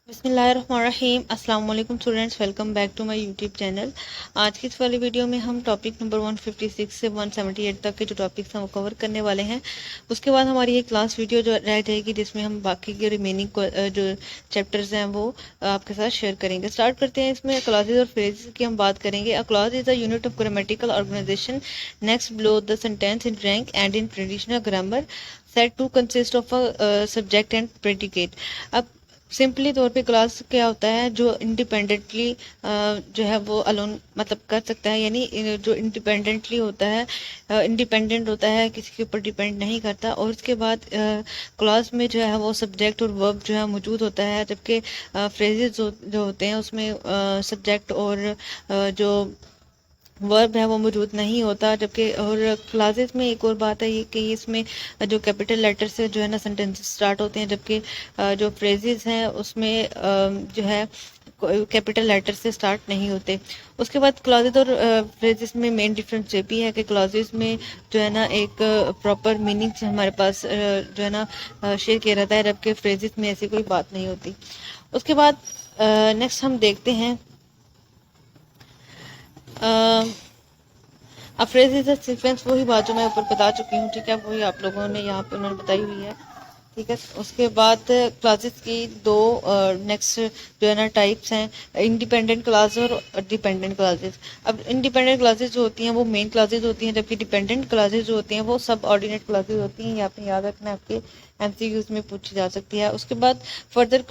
बिस्मिल्लाहिर्रहमानिर्रहीम अस्सलाम वालेकुम students, welcome back to my YouTube channel. आज की इस वाली वीडियो में हम टॉपिक नंबर 156 से 178 तक के जो टॉपिक्स हैं वो कवर करने वाले हैं। उसके बाद हमारी एक क्लास वीडियो जो रह जाएगी जिसमें हम बाकी के रिमेनिंग जो चैप्टर्स हैं वो आपके साथ शेयर करेंगे। स्टार्ट करते हैं। इसमें क्लॉजेज और फ्रेजेस की हम बात करेंगे। A clause is a unit of grammatical organisation next below the sentence in rank and in traditional grammar set to consist of a subject and predicate. अब सिंपली तौर पे क्लास क्या होता है, जो इंडिपेंडेंटली जो है वो अलोन मतलब कर सकता है, यानी जो इंडिपेंडेंटली होता है, इंडिपेंडेंट होता है, किसी के ऊपर डिपेंड नहीं करता। और उसके बाद क्लास में जो है वो सब्जेक्ट और वर्ब जो है मौजूद होता है, जबकि फ्रेजेस जो होते हैं उसमें सब्जेक्ट और जो वर्ब है वो मौजूद नहीं होता। जबकि और क्लासेस में एक और बात है ये कि इसमें जो कैपिटल लेटर से जो है ना सेंटेंसेस स्टार्ट होते हैं, जबकि जो फ्रेजेस हैं उसमें जो है कैपिटल लेटर से स्टार्ट नहीं होते। उसके बाद क्लॉजेज और फ्रेजेस में मेन डिफरेंस ये भी है कि क्लॉजेज में जो है ना एक प्रॉपर मीनिंग हमारे पास जो है ना शेयर किया रहता है, जबकि फ्रेजेस में ऐसी कोई बात नहीं होती। उसके बाद नेक्स्ट हम देखते हैं अफ्रेज इज सीक्वेंस। वही बात जो मैं ऊपर बता चुकी हूँ, ठीक है, वही आप लोगों ने यहाँ पे उन्होंने बताई हुई है, ठीक है। उसके बाद क्लासेस की दो नेक्स्ट जो है ना टाइप्स हैं, इंडिपेंडेंट क्लास और डिपेंडेंट क्लासेस। अब इंडिपेंडेंट क्लासेस जो होती हैं वो मेन क्लासेस होती हैं, जबकि डिपेंडेंट क्लासेस जो होती हैं वो सब ऑर्डिनेट क्लासेस होती हैं। ये आपने याद रखना है, आपके एमसीक्यूज में पूछी जा सकती है। उसके बाद फर्दर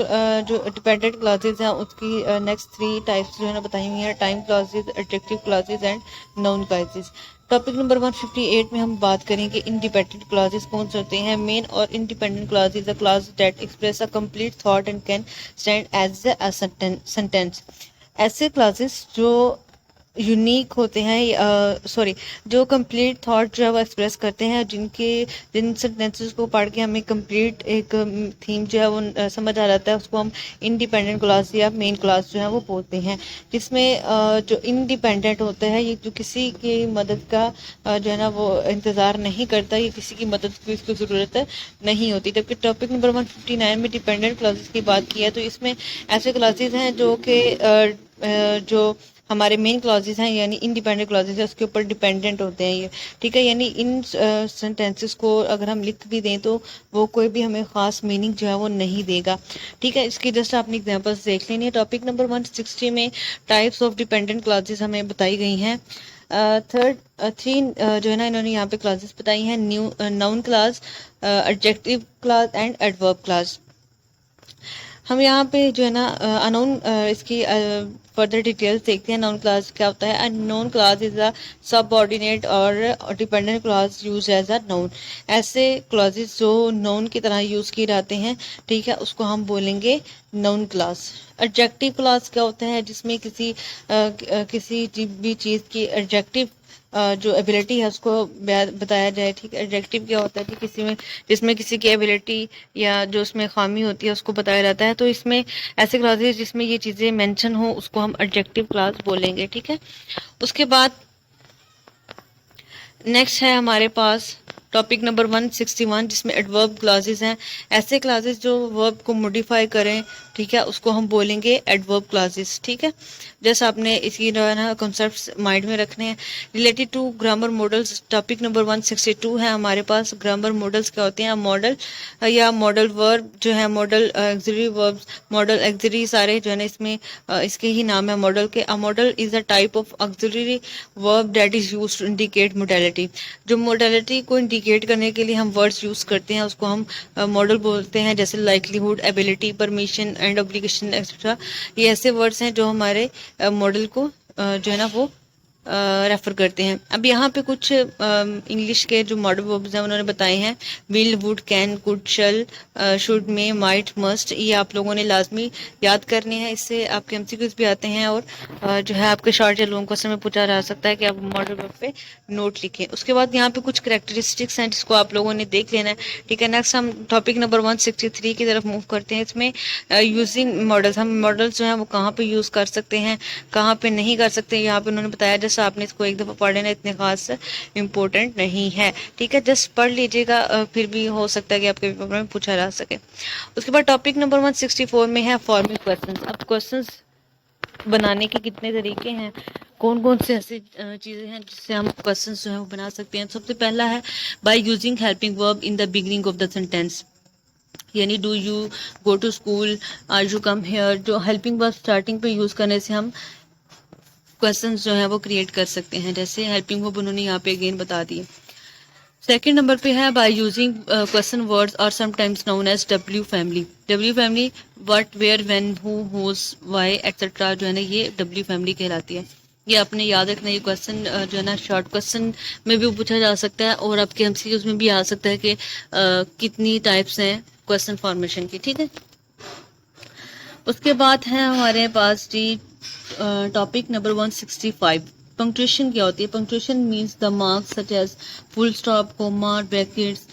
जो डिपेंडेंट क्लासेस हैं उसकी नेक्स्ट थ्री टाइप्स जो है ना बताई हुई हैं, time classes, adjective classes and noun classes. Topic number 158 में हम बात करेंगे इंडिपेंडेंट क्लासेस कौन से होते हैं। मेन और independent clause is a clause that express a complete thought and can stand as a sentence. ऐसे क्लासेस जो यूनिक होते हैं, सॉरी, जो कंप्लीट थॉट जो है वो एक्सप्रेस करते हैं, जिन सेंटेंसेस को पढ़ के हमें कंप्लीट एक थीम जो है वो समझ आ जाता है, उसको हम इंडिपेंडेंट क्लास या मेन क्लास जो है वो बोलते हैं। जिसमें जो इंडिपेंडेंट होता है ये जो किसी की मदद का जो है ना वो इंतज़ार नहीं करता, ये किसी की मदद की इसको ज़रूरत नहीं होती। जबकि टॉपिक नंबर 159 में डिपेंडेंट क्लासेस की बात की है, तो इसमें ऐसे क्लासेस हैं जो कि जो हमारे मेन क्लॉजेज हैं यानी इंडिपेंडेंट क्लॉजेज है उसके ऊपर डिपेंडेंट होते हैं ये, ठीक है। यानी इन सेंटेंसेस को अगर हम लिख भी दें तो वो कोई भी हमें खास मीनिंग जो है वो नहीं देगा, ठीक है। इसकी जस्ट आपने एग्जांपल्स देख लेनी है। टॉपिक नंबर 160 में टाइप्स ऑफ डिपेंडेंट क्लॉजेज हमें बताई गई हैं। थ्री जो है ना इन्होंने यहाँ पे क्लासेस बताई हैं, new noun class, adjective class and adverb class. हम यहाँ पे जो है ना अनोन इसकी फर्दर डिटेल्स देखते हैं। नाउन क्लास क्या होता है? A noun class is a subordinate और dependent class use as a noun. ऐसे क्लॉजेस जो नाउन की तरह यूज किए जाते हैं, ठीक है, उसको हम बोलेंगे नाउन क्लास। एडजेक्टिव क्लास क्या होता है? जिसमें किसी भी चीज़ की एडजेक्टिव जो एबिलिटी है उसको बताया जाए, ठीक है। एडजेक्टिव क्या होता है कि जिसमें किसी की एबिलिटी या जो उसमें खामी होती है उसको बताया जाता है। तो इसमें ऐसे क्लासेस जिसमें ये चीज़ें मेंशन हो उसको हम एडजेक्टिव क्लास बोलेंगे, ठीक है। उसके बाद नेक्स्ट है हमारे पास टॉपिक नंबर 161 जिसमें एडवर्ब क्लासेस हैं। ऐसे क्लासेस जो वर्ब को मॉडिफाई करें, ठीक है, उसको हम बोलेंगे एडवर्ब क्लासेस, ठीक है। जैसे आपने इसकी जो है ना कॉन्सेप्ट्स माइंड में रखने हैं। Related to grammar modals topic number 162 है हमारे पास। ग्रामर मॉडल्स क्या होते हैं? मॉडल या मॉडल वर्ब जो है, model axillary verbs, model axillary सारे जो है ना इसमें इसके ही नाम है मॉडल के। A modal is a type of auxiliary verb that is used to indicate modality. जो मोडालिटी को इंडिकेट करने के लिए हम वर्ड्स यूज करते हैं उसको हम मॉडल बोलते हैं, जैसे likelihood, ability, permission and obligation etcetera. ये ऐसे वर्ड्स हैं जो हमारे मॉडल को जो है ना वो रेफर करते हैं। अब यहाँ पे कुछ इंग्लिश के जो मॉडल वर्ब्स हैं उन्होंने बताए हैं। Will, would, can, could, shall, should, may, might, must. ये आप लोगों ने लाजमी याद करने हैं, इससे आपके एमसीक्यूज भी आते हैं और जो है आपके शॉर्ट या लॉन्ग क्वेश्चन में पूछा जा सकता है कि आप मॉडल वर्ब पे नोट लिखें। उसके बाद यहाँ पे कुछ करेक्टरिस्टिक्स हैं जिसको आप लोगों ने देख लेना है, ठीक है। नेक्स्ट हम टॉपिक नंबर 163 की तरफ मूव करते हैं। इसमें यूजिंग मॉडल्स, हम मॉडल्स जो है वो कहाँ पे यूज़ कर सकते हैं, कहाँ पे नहीं कर सकते, यहाँ पे उन्होंने बताया। जैसे बस आपने इसको एक दफ़ा पढ़ लेना, इतने खास इम्पोर्टेंट नहीं है, ठीक है। जस्ट पढ़ लीजिएगा, फिर भी हो सकता है कि आपके पेपर में पूछा जा सके। उसके बाद टॉपिक नंबर 164 में है फॉर्मिंग क्वेश्चंस। अब क्वेश्चंस बनाने के कितने तरीके हैं, कौन कौन से ऐसी चीज़ें हैं जिससे हम क्वेश्चंस जो है वो बना सकते हैं। सबसे पहला है by using helping verb in the beginning of the sentence, यानी do you go to school, are you come here, जो हेल्पिंग वर्ब स्टार्टिंग पे यूज़ करने से हम क्वेश्चंस जो है वो क्रिएट कर सकते हैं। जैसे हेल्पिंग वर्ब उन्होंने यहाँ पे अगेन बता दी। सेकेंड नंबर पे है बाय यूजिंग क्वेश्चन वर्ड्स और sometimes known as W family. W family what, where, when, who, whose, why etcetera जो है ना, ये डब्ल्यू फैमिली कहलाती है। ये आपने याद रखना। ये क्वेश्चन जो है ना शॉर्ट क्वेश्चन में भी पूछा जा सकता है और आपके एमसीक्यूज में भी आ सकता है कि कितनी टाइप्स हैं क्वेश्चन फॉर्मेशन की, ठीक है। उसके बाद है हमारे पास जी टॉपिक नंबर 165, पंक्चुएशन क्या होती है। Punctuation means the marks such as full stop, comma, brackets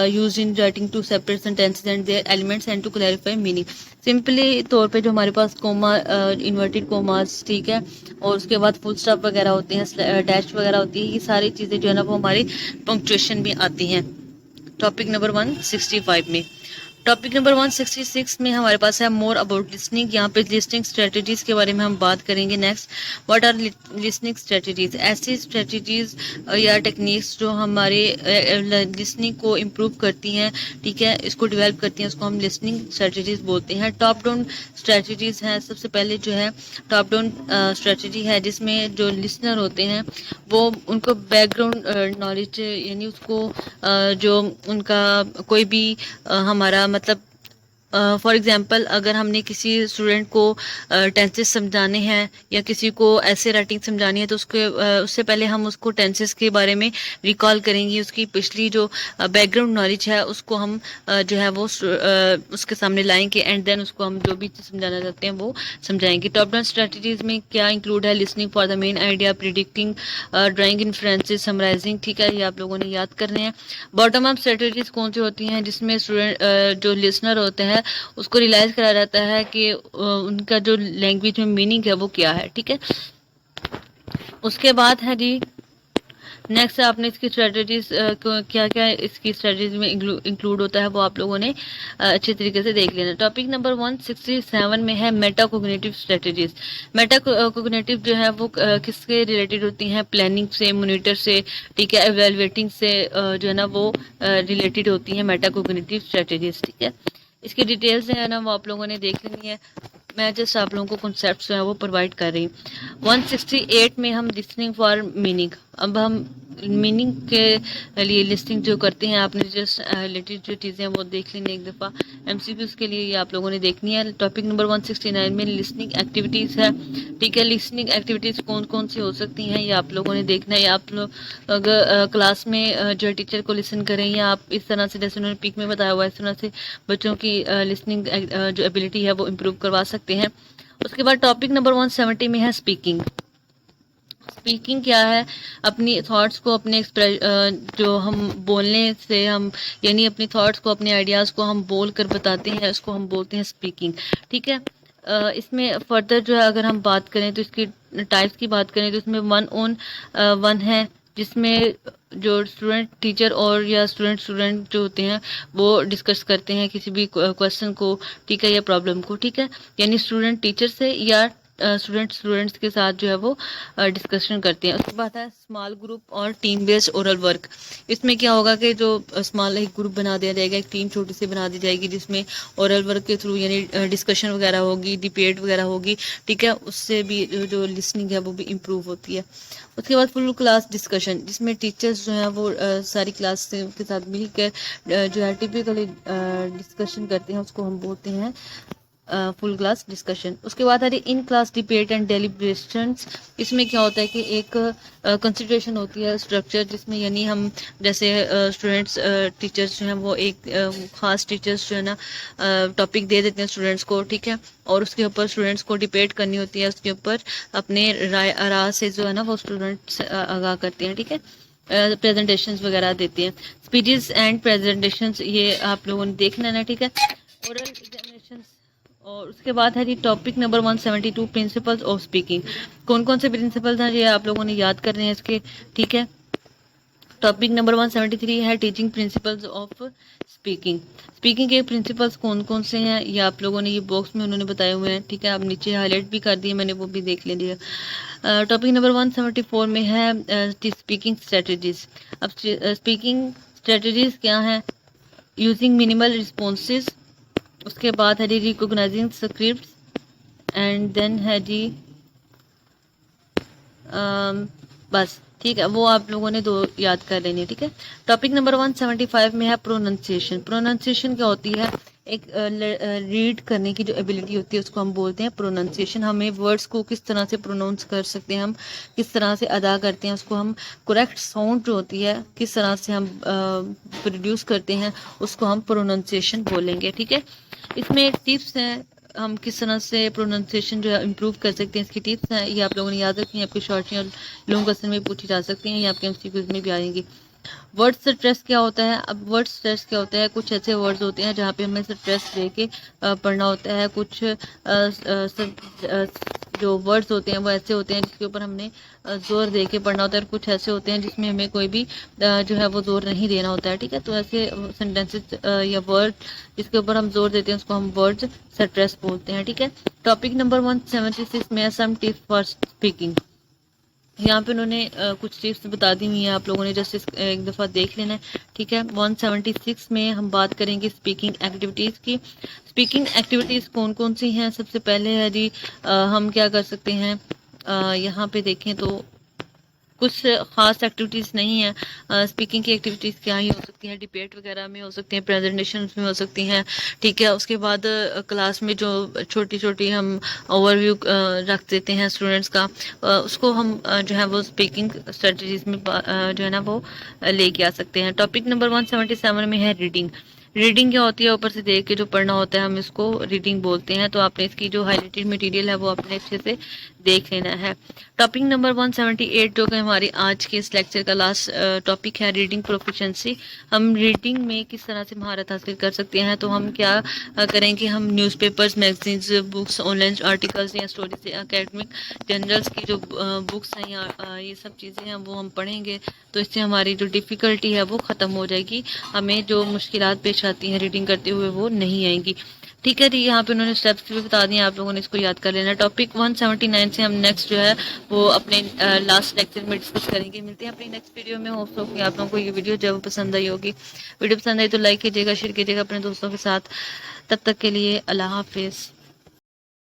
used in writing to separate sentences and their elements and to clarify meaning. Simply तौर पे जो हमारे पास कोमा, इन्वर्टेड कोमास, ठीक है, और उसके बाद फुल स्टॉप वगैरह होते हैं, डैश वगैरह होती है, ये सारी चीज़ें जो है ना वो हमारी पंक्चुएशन में आती हैं टॉपिक नंबर 165 में। टॉपिक नंबर 166 में हमारे पास है मोर अबाउट लिसनिंग। यहाँ पे लिसनिंग स्ट्रेटजीज के बारे में हम बात करेंगे। Next, what are listening strategies, ऐसी स्ट्रेटजीज या टेक्निक्स जो हमारे लिसनिंग को इम्प्रूव करती हैं, ठीक है, इसको डेवलप करती हैं, उसको हम लिसनिंग स्ट्रेटजीज बोलते हैं। टॉप डाउन स्ट्रेटजीज हैं। सबसे पहले जो है टॉप डाउन स्ट्रेटजी है जिसमें जो लिसनर होते हैं वो उनको बैकग्राउंड नॉलेज, यानी उसको जो उनका कोई भी हमारा मतलब फॉर एग्जांपल अगर हमने किसी स्टूडेंट को टेंसेस समझाने हैं या किसी को ऐसे राइटिंग समझानी है तो उससे पहले हम उसको टेंसेस के बारे में रिकॉल करेंगे। उसकी पिछली जो बैकग्राउंड नॉलेज है उसको हम जो है वो उसके सामने लाएंगे एंड देन उसको हम जो भी चीज़ समझाना चाहते हैं वो समझाएंगे। टॉप डाउन स्ट्रेटजीज में क्या इंक्लूड है, listening for the main idea, predicting, drawing inferences, summarising, ठीक है, ये आप लोगों ने याद करने हैं। बॉटम अप स्ट्रेटजीज कौन सी होती हैं, जिसमें स्टूडेंट जो लिसनर होते हैं उसको रियलाइज कराया जाता है कि उनका जो लैंग्वेज में मीनिंग है वो क्या है, ठीक है। उसके बाद है जी नेक्स्ट, आपने इसकी स्ट्रेटजीज क्या क्या इसकी स्ट्रेटजीज में इंक्लूड होता है वो आप लोगों ने अच्छे तरीके से देख लेना। टॉपिक नंबर 167 में है Meta cognitive strategies. Meta cognitive जो है वो किसके रिलेटेड होती हैं, प्लानिंग से, मॉनिटर से, ठीक है, एवेलुएटिंग से जो है ना वो रिलेटेड होती हैं मेटा कोग्निटिव स्ट्रेटजीज, ठीक है। इसकी डिटेल्स है ना वो आप लोगों ने देख लेनी है, मैं जस्ट आप लोगों को कॉन्सेप्ट जो है वो प्रोवाइड कर रही हूँ। 168 में हम लिसनिंग फॉर मीनिंग, अब हम मीनिंग के लिए लिसनिंग जो करते हैं, आपने जस्ट रिलेटेड जो चीज़ें हैं वो देख लेनी एक दफ़ा, एमसीक्यूज के लिए ये आप लोगों ने देखनी है। टॉपिक नंबर 169 में लिसनिंग एक्टिविटीज़ है, ठीक है। लिसनिंग एक्टिविटीज़ कौन कौन सी हो सकती हैं ये आप लोगों ने देखना है। आप लोग अगर क्लास में जो टीचर को लिसन करें या आप इस तरह से जैसे उन्होंने पिक में बताया हुआ है इस तरह से बच्चों की लिसनिंग जो एबिलिटी है वो इम्प्रूव करवा सकते हैं। उसके बाद टॉपिक नंबर 170 में है स्पीकिंग। स्पीकिंग क्या है, अपनी थॉट्स को अपने जो हम बोलने से हम यानी अपनी थॉट्स को अपने आइडियाज़ को हम बोल कर बताते हैं, उसको हम बोलते हैं स्पीकिंग, ठीक है। इसमें फर्दर जो है अगर हम बात करें तो इसकी टाइप्स की बात करें तो इसमें 1 on 1 है जिसमें जो स्टूडेंट टीचर और या स्टूडेंट जो होते हैं वो डिस्कस करते हैं किसी भी क्वेश्चन को, ठीक है, या प्रॉब्लम को, ठीक है, यानी स्टूडेंट टीचर से या स्टूडेंट्स के साथ जो है वो डिस्कशन करते हैं। उसके बाद है स्मॉल ग्रुप और टीम बेस्ड ओरल वर्क। इसमें क्या होगा कि जो स्मॉल एक ग्रुप बना दिया जाएगा, एक टीम छोटी सी बना दी जाएगी जिसमें ओरल वर्क के थ्रू यानी डिस्कशन वगैरह होगी, डिबेट वगैरह होगी, ठीक है, उससे भी जो लिसनिंग है वो भी इम्प्रूव होती है। उसके बाद फुल क्लास डिस्कशन जिसमें टीचर्स जो हैं वो सारी क्लास के साथ मिलकर जो है टिपिकली डिस्कशन करते हैं, उसको हम बोलते हैं फुल क्लास डिस्कशन। उसके बाद आ रही in class debate and deliberations. इसमें क्या होता है कि एक कंसिडरेशन होती है स्ट्रक्चर जिसमें यानी हम जैसे स्टूडेंट्स टीचर्स जो हैं वो एक खास टीचर्स जो है ना टॉपिक दे देते हैं स्टूडेंट्स को, ठीक है, और उसके ऊपर स्टूडेंट्स को डिबेट करनी होती है, उसके ऊपर अपने राय से जो है ना वो स्टूडेंट्स आगाह करते हैं, ठीक है, प्रेजेंटेशंस वगैरह देती हैं। स्पीचेस एंड प्रेजेंटेशंस ये आप लोगों ने देखना है ना, ठीक है। ओरल एग्जामिनेशंस और उसके बाद है जी topic number 172 principles of speaking. कौन कौन से प्रिंसिपल्स हैं ये आप लोगों ने याद करने हैं इसके, ठीक है। टॉपिक नंबर 173 है teaching principles of speaking. Speaking के प्रिंसिपल्स कौन कौन से हैं ये आप लोगों ने ये बॉक्स में उन्होंने बताए हुए हैं, ठीक है। आप नीचे हाईलाइट भी कर दिए मैंने, वो भी देख लीजिए। टॉपिक नंबर 174 में है स्पीकिंग स्ट्रेटजीज। अब स्पीकिंग स्ट्रेटजीज क्या हैं? यूजिंग मिनिमल रिस्पॉन्सेज, उसके बाद है जी रिकॉग्नाइजिंग स्क्रिप्ट्स, एंड देन है जी बस, ठीक है। वो आप लोगों ने 2 याद कर लेनी है, ठीक है। टॉपिक नंबर 175 में है प्रोनाउंसिएशन। प्रोनाउंसिएशन क्या होती है? एक रीड करने की जो एबिलिटी होती है उसको हम बोलते हैं प्रोनाउंसिएशन। हमें वर्ड्स को किस तरह से प्रोनाउंस कर सकते हैं, हम किस तरह से अदा करते हैं उसको, हम करेक्ट साउंड जो होती है किस तरह से हम प्रोड्यूस करते हैं उसको हम प्रोनाउंसिएशन बोलेंगे, ठीक है। इसमें टिप्स हैं, हम किस तरह से प्रोनाउंसिएशन जो है इम्प्रूव कर सकते हैं, इसकी टिप्स हैं, ये आप लोगों ने याद रखनी है। आपके शॉर्ट और लॉन्ग क्वेश्चन में पूछी जा सकती हैं, ये आपके एमसीक्यूज में भी आएंगी। वर्ड स्ट्रेस क्या होता है? अब वर्ड स्ट्रेस क्या होता है? कुछ ऐसे वर्ड्स होते हैं जहाँ पे हमें स्ट्रेस दे के पढ़ना होता है। कुछ जो वर्ड्स होते हैं वो ऐसे होते हैं जिसके ऊपर हमने जोर दे के पढ़ना होता है, और कुछ ऐसे होते हैं जिसमें हमें कोई भी जो है वो जोर नहीं देना होता है, ठीक है। तो ऐसे सेंटेंसेस या वर्ड जिसके ऊपर हम जोर देते हैं उसको हम वर्ड स्ट्रेस बोलते हैं, ठीक है। टॉपिक नंबर 176 में सम टिप्स फॉर स्पीकिंग। यहाँ पे उन्होंने कुछ टिप्स बता दी हुई हैं, आप लोगों ने जस्ट एक दफ़ा देख लेना है, ठीक है। 176 में हम बात करेंगे स्पीकिंग एक्टिविटीज़ की। स्पीकिंग एक्टिविटीज़ कौन कौन सी हैं? सबसे पहले है जी हम क्या कर सकते हैं, यहाँ पे देखें तो कुछ ख़ास एक्टिविटीज़ नहीं है। स्पीकिंग की एक्टिविटीज़ क्या ही हो सकती हैं? डिबेट वगैरह में हो सकती हैं, प्रेजेंटेशन में हो सकती हैं, ठीक है। उसके बाद क्लास में जो छोटी छोटी हम ओवरव्यू रख देते हैं स्टूडेंट्स का, उसको हम जो है वो स्पीकिंग स्ट्रेटजीज में जो है ना वो लेके आ सकते हैं। टॉपिक नंबर 177 में है रीडिंग। रीडिंग क्या होती है? ऊपर से देख के जो पढ़ना होता है हम इसको रीडिंग बोलते हैं। तो आपने इसकी जो हाईलाइटेड मटेरियल है वो आपने अच्छे से देख लेना है। टॉपिक नंबर 178 जो कि हमारी आज के इस लेक्चर का लास्ट टॉपिक है, रीडिंग प्रोफिशिएंसी। हम रीडिंग में किस तरह से महारत हासिल कर सकते हैं? तो हम क्या करेंगे, हम newspapers, magazines, books, online articles या स्टोरीज, एकेडमिक जर्नल्स की जो बुक्स हैं या ये सब चीज़ें हैं वो हम पढ़ेंगे। तो इससे हमारी जो डिफ़िकल्टी है वो ख़त्म हो जाएगी, हमें जो मुश्किलात पेश आती हैं रीडिंग करते हुए वो नहीं आएंगी, ठीक है जी। यहाँ पे उन्होंने स्टेप्स भी बता दिए, आप लोगों ने इसको याद कर लेना। टॉपिक 179 से हम नेक्स्ट जो है वो अपने लास्ट लेक्चर में डिस्कस करेंगे। मिलते हैं अपनी नेक्स्ट वीडियो में। होप सो कि आप लोगों को ये वीडियो जब पसंद आई होगी। वीडियो पसंद आई तो लाइक कीजिएगा, शेयर कीजिएगा अपने दोस्तों के साथ। तब तक के लिए अल्लाह हाफिज़।